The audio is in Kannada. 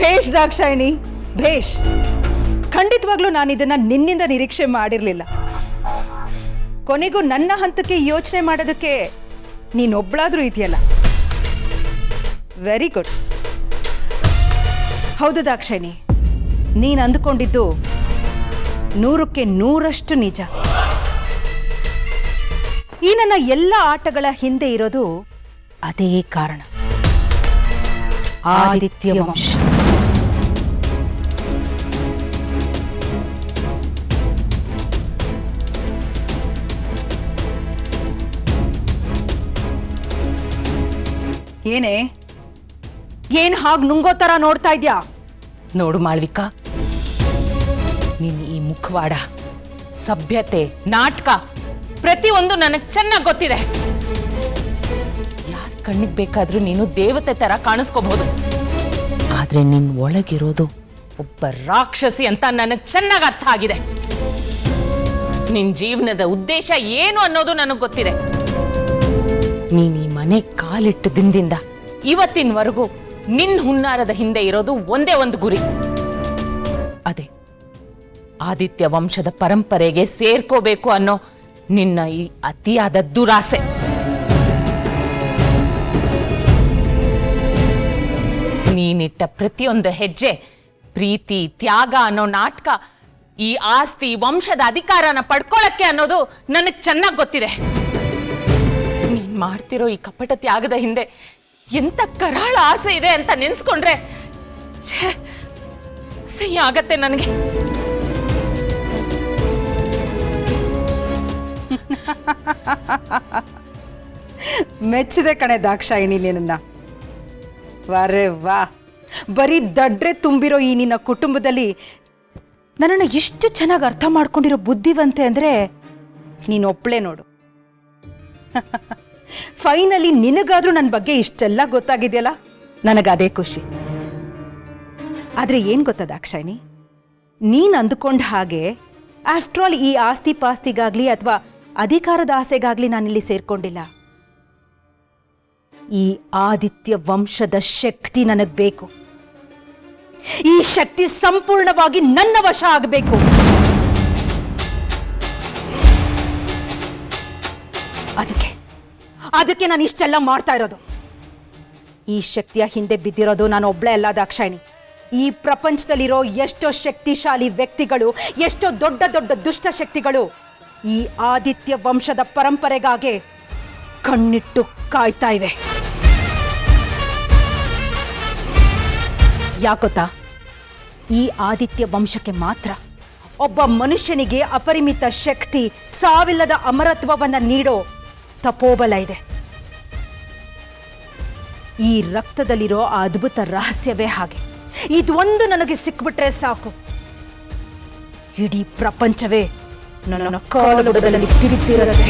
ಭೇಷ್ ದಾಕ್ಷಾಯಿಣಿ, ಭೇಷ್. ಖಂಡಿತವಾಗ್ಲೂ ನಾನು ಇದನ್ನ ನಿನ್ನಿಂದ ನಿರೀಕ್ಷೆ ಮಾಡಿರಲಿಲ್ಲ. ಕೊನೆಗೂ ನನ್ನ ಹಂತಕ್ಕೆ ಯೋಚನೆ ಮಾಡೋದಕ್ಕೆ ನೀನೊಬ್ಳಾದ್ರೂ ಇದೆಯಲ್ಲ. Very good. ಹೌದು ದಾಕ್ಷಾಯಿಣಿ, ನೀನು ಅಂದುಕೊಂಡಿದ್ದು 100ಕ್ಕೆ 100ರಷ್ಟು ನಿಜ. ಈ ನನ್ನ ಎಲ್ಲ ಆಟಗಳ ಹಿಂದೆ ಇರೋದು ಅದೇ ಕಾರಣ, ಆದಿತ್ಯ ವಂಶ. ಏನೇ, ಏನ್ ಹಾಗೆ ನುಂಗೋ ತರ ನೋಡ್ತಾ ಇದ್ಯಾ? ನೋಡು ಮಾಳ್ವಿಕಾ, ನೀನ್ ಈ ಮುಖವಾಡ, ಸಭ್ಯತೆ, ನಾಟಕ ಪ್ರತಿಯೊಂದು ನನಗೆ ಚೆನ್ನಾಗಿ ಗೊತ್ತಿದೆ. ಯಾರ ಕಣ್ಣಿಗೆ ಬೇಕಾದ್ರೂ ನೀನು ದೇವತೆ ತರ ಕಾಣಿಸ್ಕೋಬಹುದು, ಆದ್ರೆ ನಿನ್ ಒಳಗಿರೋದು ಒಬ್ಬ ರಾಕ್ಷಸಿ ಅಂತ ನನಗೆ ಚೆನ್ನಾಗಿ ಅರ್ಥ ಆಗಿದೆ. ನಿನ್ ಜೀವನದ ಉದ್ದೇಶ ಏನು ಅನ್ನೋದು ನನಗೆ ಗೊತ್ತಿದೆ. ನೀನ್ ಈ ಮನೆ ಕಾಲಿಟ್ಟ ದಿನದಿಂದ ಇವತ್ತಿನವರೆಗೂ ನಿನ್ ಹುನ್ನಾರದ ಹಿಂದೆ ಇರೋದು ಒಂದೇ ಒಂದು ಗುರಿ, ಅದೇ ಆದಿತ್ಯ ವಂಶದ ಪರಂಪರೆಗೆ ಸೇರ್ಕೋಬೇಕು ಅನ್ನೋ ನಿನ್ನ ಈ ಅತಿಯಾದ ದುರಾಸೆ. ನೀನಿಟ್ಟ ಪ್ರತಿಯೊಂದು ಹೆಜ್ಜೆ ಪ್ರೀತಿ, ತ್ಯಾಗ ಅನ್ನೋ ನಾಟಕ ಈ ಆಸ್ತಿ, ವಂಶದ ಅಧಿಕಾರನ ಪಡ್ಕೊಳ್ಳಕ್ಕೆ ಅನ್ನೋದು ನನಗೆ ಚೆನ್ನಾಗಿ ಗೊತ್ತಿದೆ. ನೀನ್ ಮಾಡ್ತಿರೋ ಈ ಕಪಟ ತ್ಯಾಗದ ಹಿಂದೆ ಎಂತ ಕರಾಳ ಆಸೆ ಇದೆ ಅಂತ ನೆನ್ಸ್ಕೊಂಡ್ರೆ ಸಹಿ ಆಗತ್ತೆ ನನಗೆ. ಮೆಚ್ಚಿದೆ ಕಣೆ ದಾಕ್ಷಾಯಿಣಿ ನಿನ್ನ. ವಾರೇ ವಾ, ಬರೀ ದಡ್ರೆ ತುಂಬಿರೋ ಈ ನಿನ್ನ ಕುಟುಂಬದಲ್ಲಿ ನನ್ನನ್ನು ಇಷ್ಟು ಚೆನ್ನಾಗಿ ಅರ್ಥ ಮಾಡ್ಕೊಂಡಿರೋ ಬುದ್ಧಿವಂತೆ ಅಂದ್ರೆ ನೀನೊಬ್ಳೆ ನೋಡು. ಫೈನಲಿ ನಿನಗಾದ್ರೂ ನನ್ನ ಬಗ್ಗೆ ಇಷ್ಟೆಲ್ಲ ಗೊತ್ತಾಗಿದೆಯಲ್ಲ, ನನಗದೇ ಖುಷಿ. ಆದ್ರೆ ಏನ್ ಗೊತ್ತಾ ದಾಕ್ಷಾಯಿಣಿ, ನೀನ್ ಅಂದುಕೊಂಡ ಹಾಗೆ ಆಫ್ಟರ್ ಆಲ್ ಈ ಆಸ್ತಿ ಪಾಸ್ತಿಗಾಗ್ಲಿ ಅಥವಾ ಅಧಿಕಾರದ ಆಸೆಗಾಗ್ಲಿ ನಾನಿಲ್ಲಿ ಸೇರ್ಕೊಂಡಿಲ್ಲ. ಈ ಆದಿತ್ಯ ವಂಶದ ಶಕ್ತಿ ನನಗ್ ಬೇಕು. ಈ ಶಕ್ತಿ ಸಂಪೂರ್ಣವಾಗಿ ನನ್ನ ವಶ ಆಗಬೇಕು. ಅದಕ್ಕೆ ನಾನು ಇಷ್ಟೆಲ್ಲ ಮಾಡ್ತಾ ಇರೋದು. ಈ ಶಕ್ತಿಯ ಹಿಂದೆ ಬಿದ್ದಿರೋದು ನಾನು ಒಬ್ಳೆ ಅಲ್ಲ ದಾಕ್ಷಾಯಿಣಿ. ಈ ಪ್ರಪಂಚದಲ್ಲಿರೋ ಎಷ್ಟೋ ಶಕ್ತಿಶಾಲಿ ವ್ಯಕ್ತಿಗಳು, ಎಷ್ಟೋ ದೊಡ್ಡ ದೊಡ್ಡ ದುಷ್ಟ ಶಕ್ತಿಗಳು ಈ ಆದಿತ್ಯ ವಂಶದ ಪರಂಪರೆಗಾಗಿ ಕಣ್ಣಿಟ್ಟು ಕಾಯ್ತಾ ಇವೆ. ಯಾಕೊತ್ತಾ, ಈ ಆದಿತ್ಯ ವಂಶಕ್ಕೆ ಮಾತ್ರ ಒಬ್ಬ ಮನುಷ್ಯನಿಗೆ ಅಪರಿಮಿತ ಶಕ್ತಿ, ಸಾವಿಲ್ಲದ ಅಮರತ್ವವನ್ನ ನೀಡೋ ತಪೋಬಲ ಇದೆ. ಈ ರಕ್ತದಲ್ಲಿರೋ ಆ ಅದ್ಭುತ ರಹಸ್ಯವೇ ಹಾಗೆ. ಇದೊಂದು ನನಗೆ ಸಿಕ್ಬಿಟ್ರೆ ಸಾಕು, ಇಡೀ ಪ್ರಪಂಚವೇ ನನ್ನ ಕಾಲುಬುಡದಲ್ಲಿ ಬಿದ್ದಿರುತ್ತೆ.